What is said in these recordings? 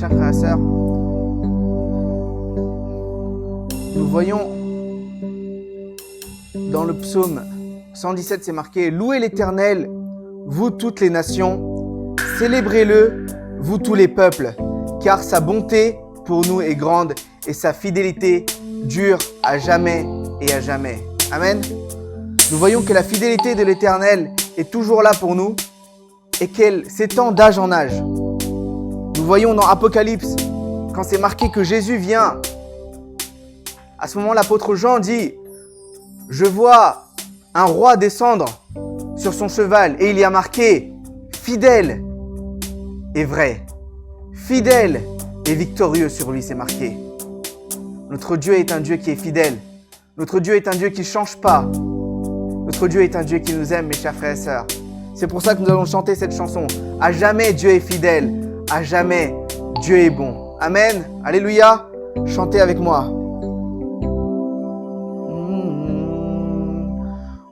chers frères et sœurs, nous voyons dans le psaume 117, c'est marqué « Louez l'Éternel, vous toutes les nations, célébrez-le, vous tous les peuples, car sa bonté pour nous est grande et sa fidélité dure à jamais et à jamais. » Amen. Nous voyons que la fidélité de l'Éternel est toujours là pour nous et qu'elle s'étend d'âge en âge. Nous voyons dans Apocalypse, quand c'est marqué que Jésus vient, à ce moment l'apôtre Jean dit « Je vois un roi descendre sur son cheval et il y a marqué « Fidèle et vrai ». Fidèle et victorieux sur lui, c'est marqué. Notre Dieu est un Dieu qui est fidèle. Notre Dieu est un Dieu qui ne change pas. Notre Dieu est un Dieu qui nous aime, mes chers frères et sœurs. C'est pour ça que nous allons chanter cette chanson. À jamais, Dieu est fidèle. À jamais, Dieu est bon. Amen. Alléluia. Chantez avec moi.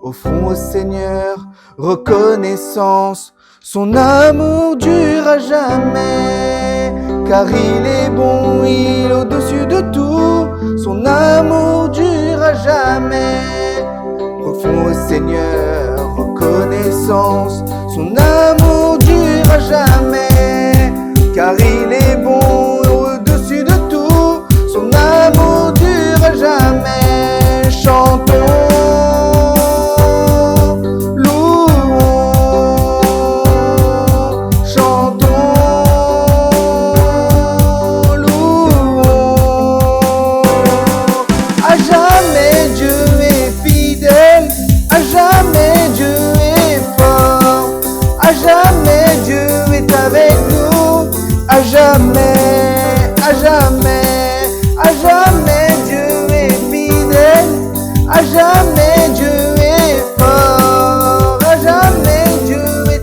Au fond, au Seigneur, reconnaissance. Son amour dure à jamais. Car il est bon, il est au-dessus de tout. Son amour dure à jamais. Profond au Seigneur, reconnaissance. Son amour dure à jamais. Car il est bon, au-dessus de tout. Son amour dure à jamais. Chantons. À jamais Dieu est fidèle, à jamais Dieu est fort, à jamais Dieu est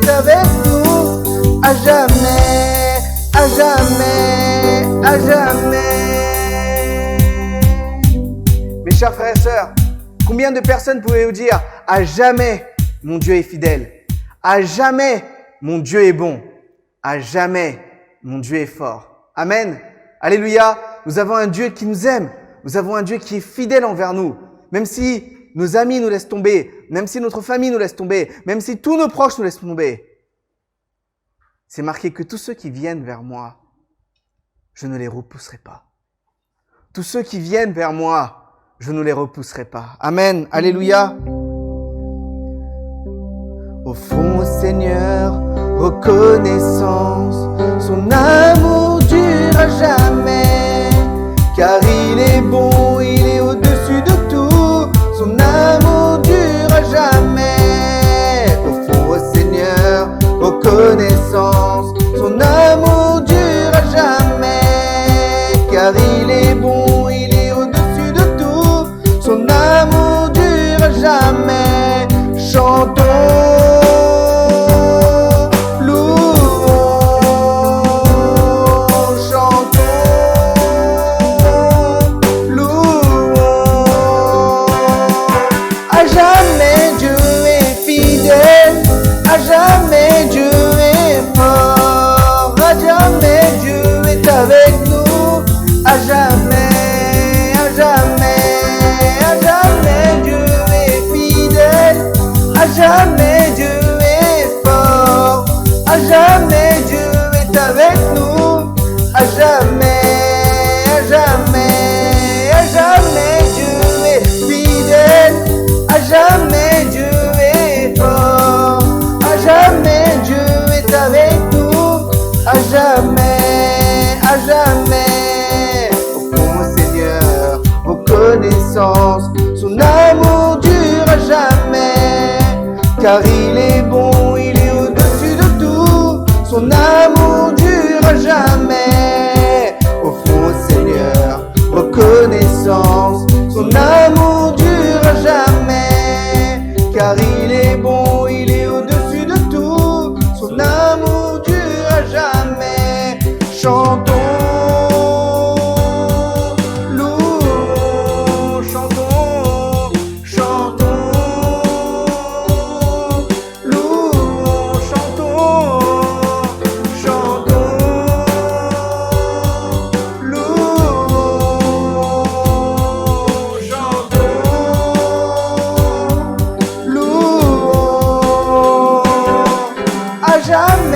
avec nous, à jamais, à jamais, à jamais. Mes chers frères et sœurs, combien de personnes pouvez-vous dire à jamais mon Dieu est fidèle, à jamais mon Dieu est bon, à jamais mon Dieu est fort. Amen. Alléluia. Nous avons un Dieu qui nous aime. Nous avons un Dieu qui est fidèle envers nous. Même si nos amis nous laissent tomber, même si notre famille nous laisse tomber, même si tous nos proches nous laissent tomber. C'est marqué que tous ceux qui viennent vers moi, je ne les repousserai pas. Tous ceux qui viennent vers moi, je ne les repousserai pas. Amen. Alléluia. Au fond, au Seigneur, reconnaissance, son amour dure à jamais, car il est bon, il est au-dessus de tout, son amour dure à jamais. Au fond, au Seigneur, reconnaissance, son amour dure à jamais, car il est bon, il est au-dessus de tout, son amour dure à jamais. Chantons. Avec nous, à jamais, à jamais, à jamais Dieu est fidèle, à jamais Dieu est fort, à jamais Dieu est avec nous, à jamais, à jamais, à jamais Dieu est fidèle, à jamais Dieu est fort, à jamais Dieu est avec nous, à jamais, à jamais. Au fond, au Seigneur, reconnaissance, son amour dure à jamais, car il est bon, il est au-dessus de tout,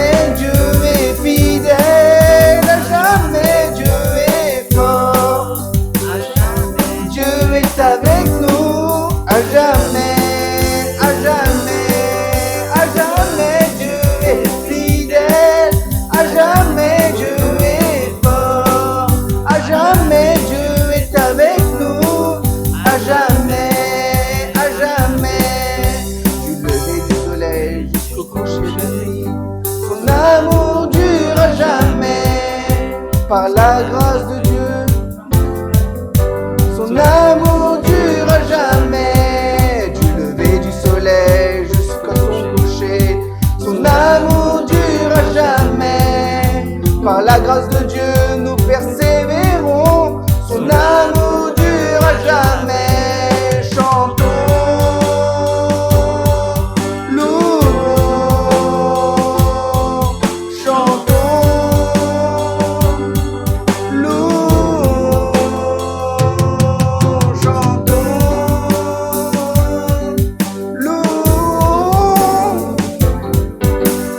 jamais Dieu est fidèle, à jamais Dieu est fort, à jamais Dieu est avec nous, à jamais, à jamais, à jamais Dieu est fidèle, à jamais Dieu est fort, à jamais Dieu est avec nous, à jamais, à jamais. Du lever du soleil jusqu'au coucher de nuit, son amour dure à jamais, par la grâce de Dieu, son amour dure à jamais. Du lever du soleil jusqu'à son coucher, son amour dure à jamais, par la grâce de Dieu nous persévérons, son amour dure à jamais. Chantons, louons, chantons, louons, chantons, louons.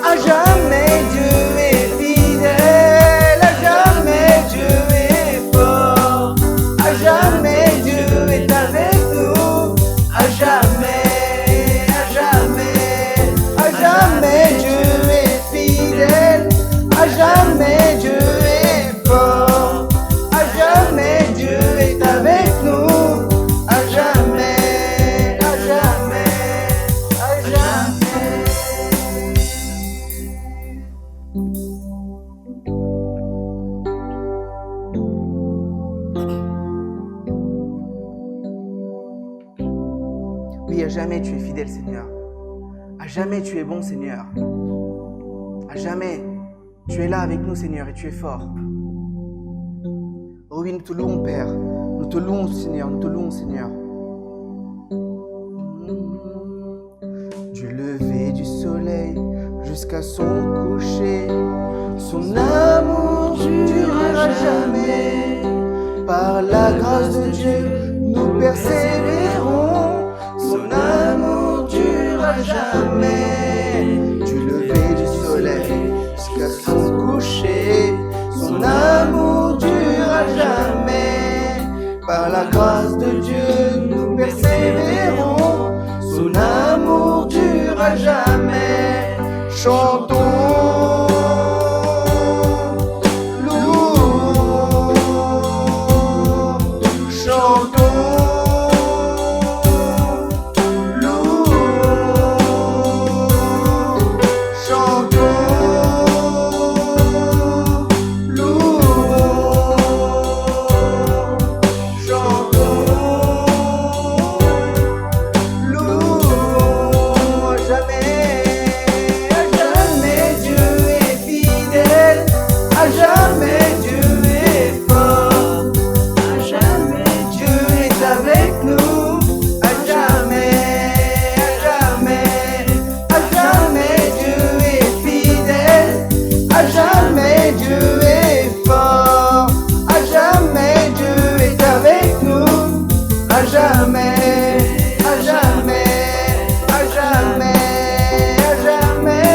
À jamais Dieu est fidèle, à jamais Dieu est fort, à jamais Dieu est avec nous, à jamais, à jamais, à jamais Dieu est fidèle, à jamais Dieu est fort, à jamais Dieu est avec nous, à jamais, à jamais, à jamais. Oui, à jamais tu es fidèle, Seigneur. À jamais tu es bon, Seigneur. À jamais tu es là avec nous, Seigneur, et tu es fort. Oh oui, nous te louons, Père. Nous te louons, Seigneur. Nous te louons, Seigneur. Du lever du soleil jusqu'à son coucher, son amour durera jamais. Par la grâce de Dieu, nous persévérons, son amour durera jamais. Du lever du soleil jusqu'à son coucher, son amour durera jamais. Par la grâce de Dieu, nous persévérons, son amour durera jamais. Chantons, louons, chantons, louons, chantons, louons, chantons, louons. À jamais Dieu est fidèle, à jamais Dieu est fort, à jamais Dieu est avec nous, à jamais, à jamais Dieu est fidèle, à jamais Dieu est fort, à jamais Dieu est avec nous, à jamais, à jamais, à jamais, à jamais,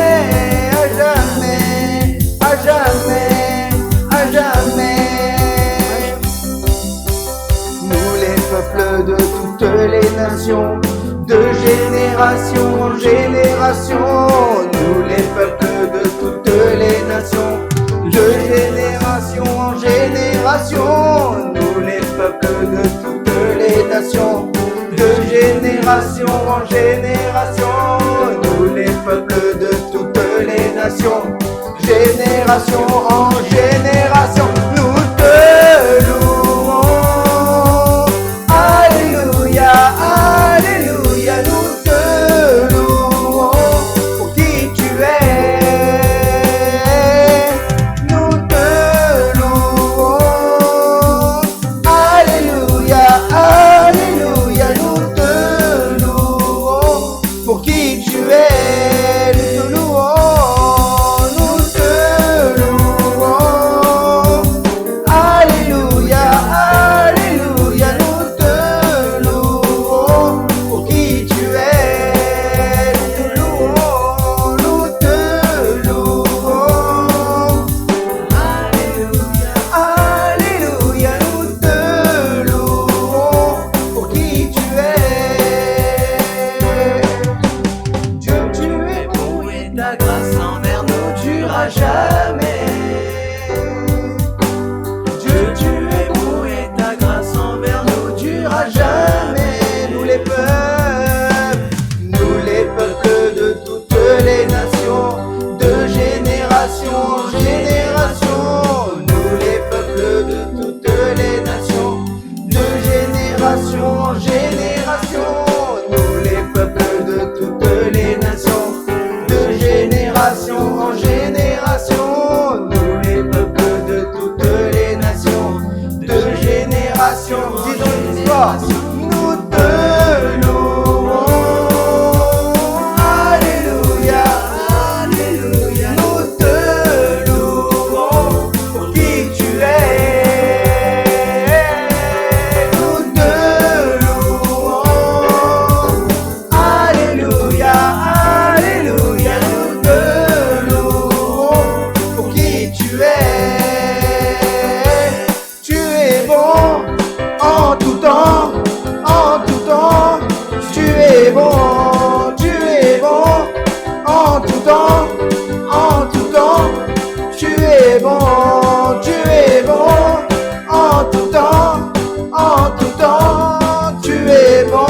à jamais, à jamais, à jamais. Nous les peuples de toutes les nations, de génération en génération, nous les peuples de toutes les nations, de génération en génération, nous les peuples de toutes les nations, de génération en génération, nous les peuples de toutes les nations, génération en génération, nous te louons. Alléluia, alléluia, nous te louons pour qui tu es. Nous te louons. Alléluia, alléluia, nous te louons pour qui tu es. Nous te louons, nous te louons. durera jamais. Dieu, tu es bon et ta grâce envers nous durera jamais. Nous les peuples de toutes les nations, de génération en génération. Nous les peuples de toutes les nations, de génération en génération. Nous les peuples de toutes les nations, de génération en génération. Nous les peuples de toutes les nations, de génération. Disons une histoire. Nous te louons. Alléluia, alléluia. Nous te louons pour qui tu es. Nous te louons. Alléluia, alléluia. Nous te louons pour qui tu es. Tu es bon en tout temps, en tout temps. Tu es bon, tu es bon en tout temps, en tout temps. Tu es bon, tu es bon en tout temps, en tout temps. Tu es bon,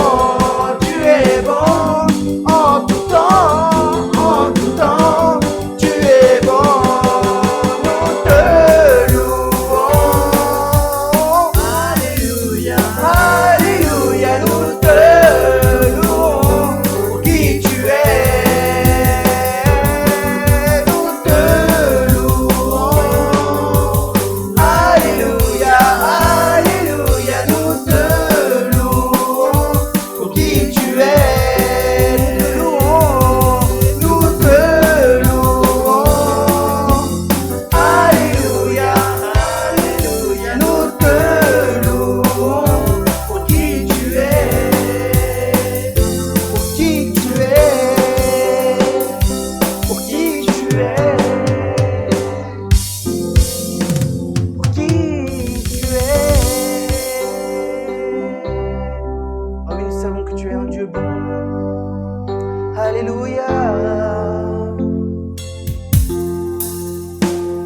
tu es bon en tout temps, en tout temps. Tu es bon, nous te louons. Alléluia, alléluia, nous te louons pour qui tu es. Nous te louons. Alléluia, alléluia, nous te louons pour qui tu es. Nous te louons. Alléluia, alléluia, nous te louons pour qui tu es. Pour qui tu es. Pour qui tu es. Pour qui tu es. Oh oui, nous savons que tu es un Dieu bon. Alléluia.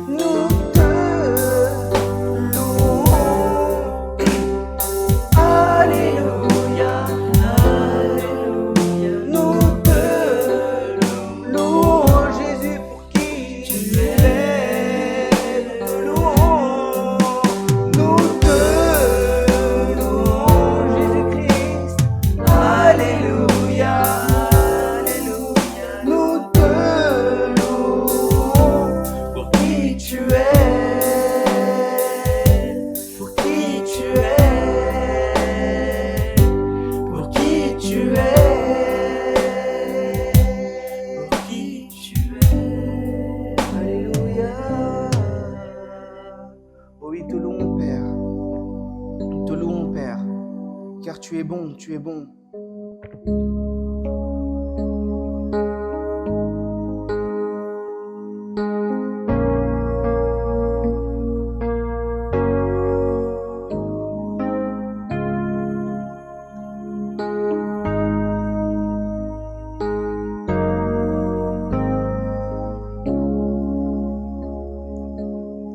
Nous te louons. Alléluia, alléluia. Nous te louons, Jésus, pour qui tu es. Nous te louons. Nous te louons, Jésus-Christ. Alléluia, alléluia. Nous te louons pour qui tu es. Pour qui tu es. Pour qui tu es. Pour qui tu es. Alléluia. Oh oui, te louons, Père. Te louons, Père, car tu es bon, tu es bon.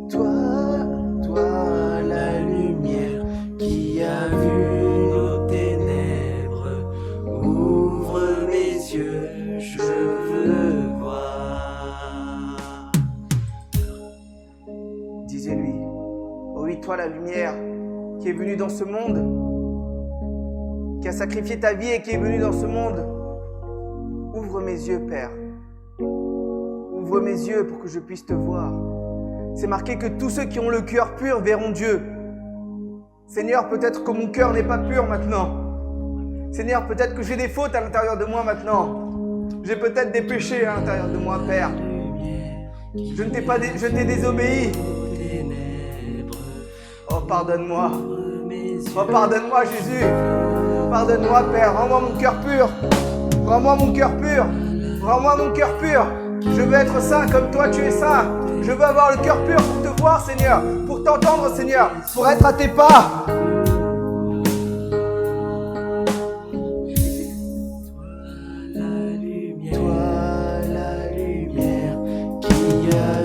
Toi, la lumière qui a vu nos ténèbres, ouvre mes yeux, je veux voir. Disez-lui, oh oui, toi la lumière qui est venue dans ce monde, qui a sacrifié ta vie et qui est venue dans ce monde, ouvre mes yeux, Père. Ouvre mes yeux pour que je puisse te voir. C'est marqué que tous ceux qui ont le cœur pur verront Dieu. Seigneur, peut-être que mon cœur n'est pas pur maintenant. Seigneur, peut-être que j'ai des fautes à l'intérieur de moi maintenant. J'ai peut-être des péchés à l'intérieur de moi, Père. Je t'ai désobéi. Oh, pardonne-moi. Oh, pardonne-moi, Jésus. Pardonne-moi, Père. Rends-moi mon cœur pur. Rends-moi mon cœur pur. Rends-moi mon cœur pur. Je veux être saint comme toi, tu es saint. Je veux avoir le cœur pur pour te voir, Seigneur. Pour t'entendre, Seigneur. Pour être à tes pas. Toi, la lumière qui a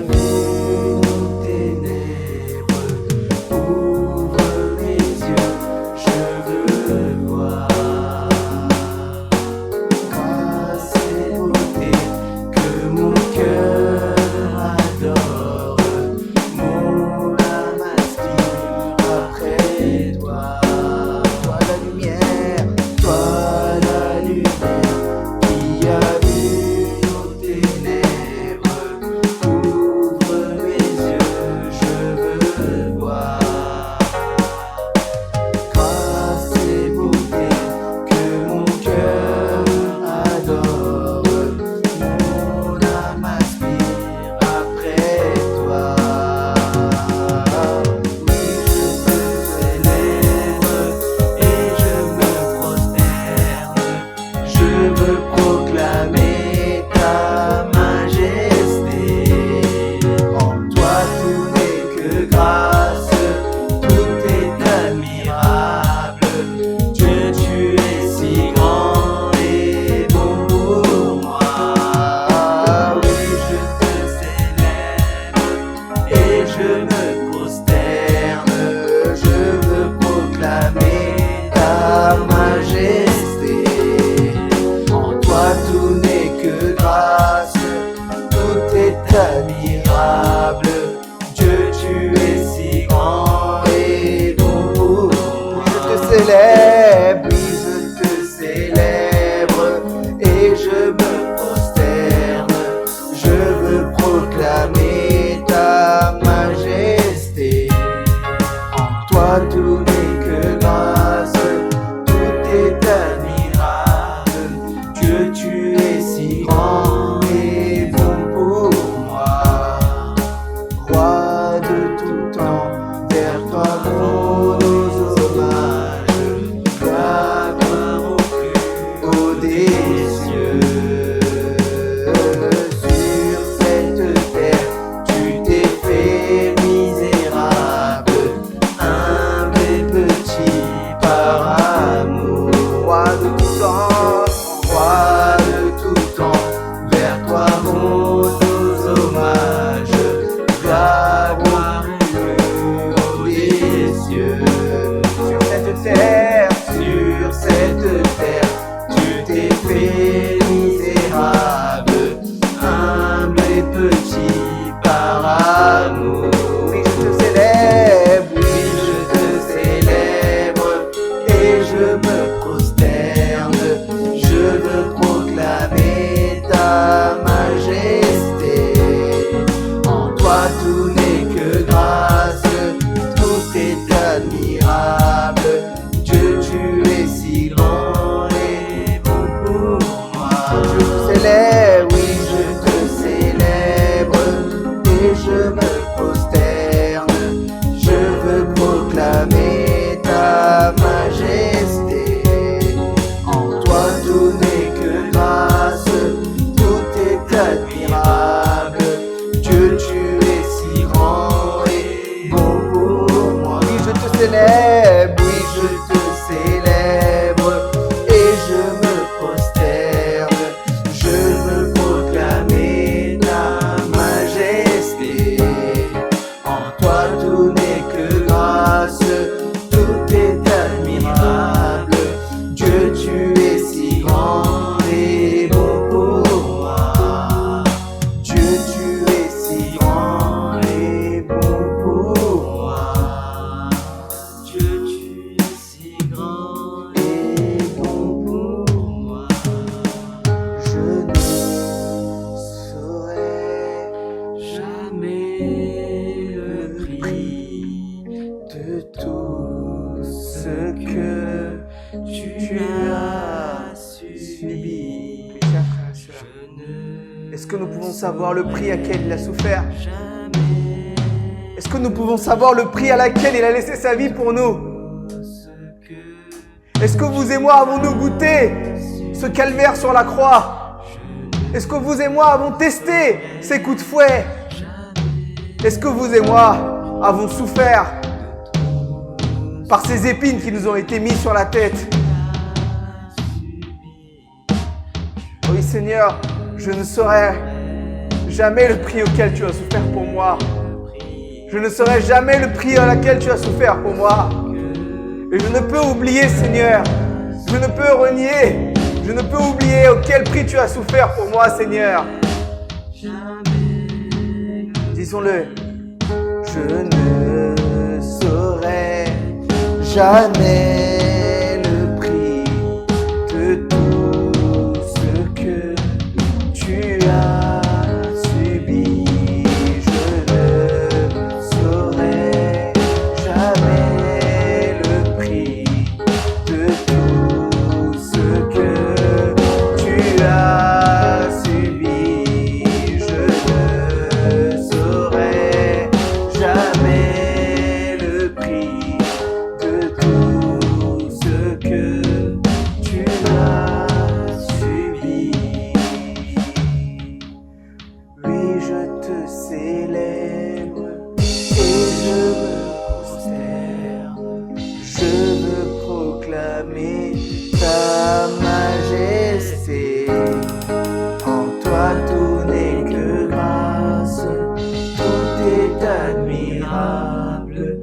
admirable. Dieu, tu es si grand et bon pour moi. Je te célèbre, Oui, je te célèbre et je me prosterne. Je veux proclamer ta majesté. En toi tout n'est que grâce, tout est admirable. Dieu, tu es si grand et bon pour moi. Roi de tout temps, vers toi vont nos hommages. La gloire au plus haut des cieux. Sur cette terre, tu t'es fait misérable, humble et petit par amour. roi de tout temps. Roi de tout temps, vers toi vont nos hommages. La gloire au plus haut des cieux. Sur cette terre, Sur cette terre, tu t'es fait misérable, humble et petit par amour. oui, je te célèbre, Oui, je te célèbre et je me prosterne. Je veux proclamer ta majesté. En toi tout n'est que grâce, tout est admirable. Dieu, tu es si grand et bon pour moi. je te célèbre, Oui, je te célèbre et je me prosterne. Je veux proclamer ta majesté. En toi tout n'est que grâce, tout est admirable. Dieu, tu es si grand et bon pour moi. oui, je te célèbre, Oui, je te célèbre et je me prosterne. Je veux proclamer ta majesté. En toi tout n'est que grâce, tout est admirable. Dieu, tu es si grand et bon pour moi. Dieu, tu es si grand et bon pour moi. Dieu, tu es si grand et bon pour moi. Je ne saurais jamais le prix de tout ce que tu as subi. Mes chers frères et sœurs, Je ne est-ce que nous pouvons savoir le prix à quel il a souffert? jamais Est-ce que nous pouvons savoir le prix à laquelle il a laissé sa vie pour nous? ce que Est-ce que vous et moi avons-nous goûté ce calvaire sur la croix? Est-ce que vous et moi avons testé ces coups de fouet? Est-ce que vous et moi avons souffert par ces épines qui nous ont été mises sur la tête? Oui Seigneur, je ne saurais jamais le prix auquel tu as souffert pour moi. Je ne saurais jamais le prix à laquelle tu as souffert pour moi. Et je ne peux oublier, Seigneur. Je ne peux renier. Je ne peux oublier auquel prix tu as souffert pour moi, Seigneur. Disons-le. je ne saurais jamais le prix de tout ce que tu as subi. Je ne saurais jamais le prix de tout ce que tu as subi. Je ne saurais jamais le prix de tout ce que tu as subi. Oui, je te célèbre et je me prosterne. Je veux proclamer ta majesté. En toi tout n'est que grâce, tout est admirable.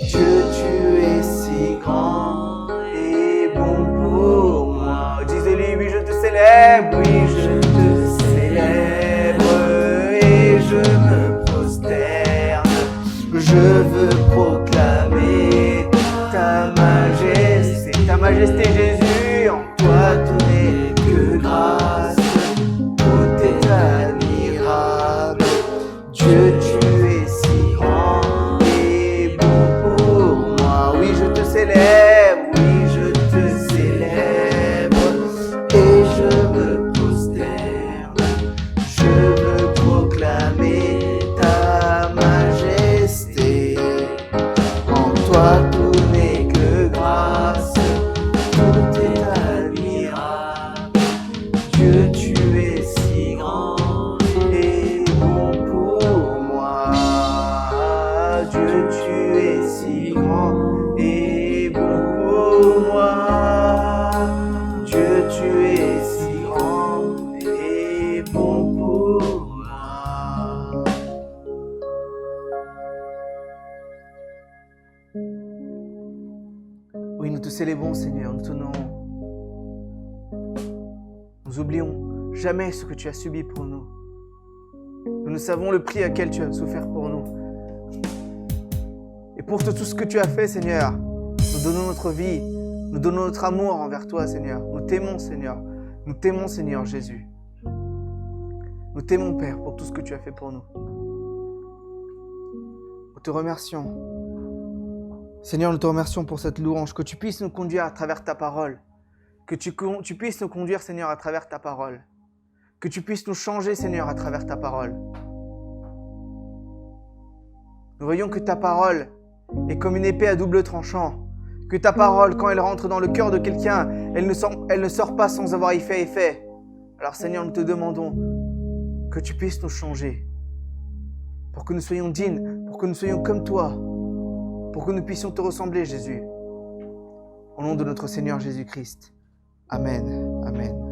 Dieu, tu es si grand et bon pour moi. Disez-lui, oui, je te célèbre. Oui, je te célèbre et je me prosterne. Je veux proclamer ta majesté. Ta majesté Jésus, en Toi tout n'est que grâce, tout est admirable. Dieu, tu es si grand et bon pour moi. oui je te célèbre, Oui, je te célèbre et je me prosterne. Je veux proclamer ta majesté. En toi tout n'est que grâce, tout est admirable. Dieu, tu es si grand et bon pour moi. Dieu, tu es si grand et bon pour moi. Dieu, tu es si grand et bon pour moi. oui nous te célébrons Seigneur, nous t'honorons. Nous oublions jamais ce que tu as subi pour nous. Nous savons le prix à quel tu as souffert pour nous. Et pour tout ce que tu as fait Seigneur, nous donnons notre vie, nous donnons notre amour envers toi Seigneur. Nous t'aimons Seigneur, nous t'aimons Seigneur Jésus. Nous t'aimons Père pour tout ce que tu as fait pour nous. Nous te remercions. Seigneur, nous te remercions pour cette louange, que tu puisses nous conduire à travers ta parole. Que tu puisses nous conduire, Seigneur, à travers ta parole. Que tu puisses nous changer, Seigneur, à travers ta parole. Nous voyons que ta parole est comme une épée à double tranchant. Que ta parole, quand elle rentre dans le cœur de quelqu'un, elle ne sort pas sans avoir y fait effet. Alors, Seigneur, nous te demandons que tu puisses nous changer. Pour que nous soyons dignes, pour que nous soyons comme toi. Pour que nous puissions te ressembler, Jésus. Au nom de notre Seigneur Jésus-Christ. Amen. Amen.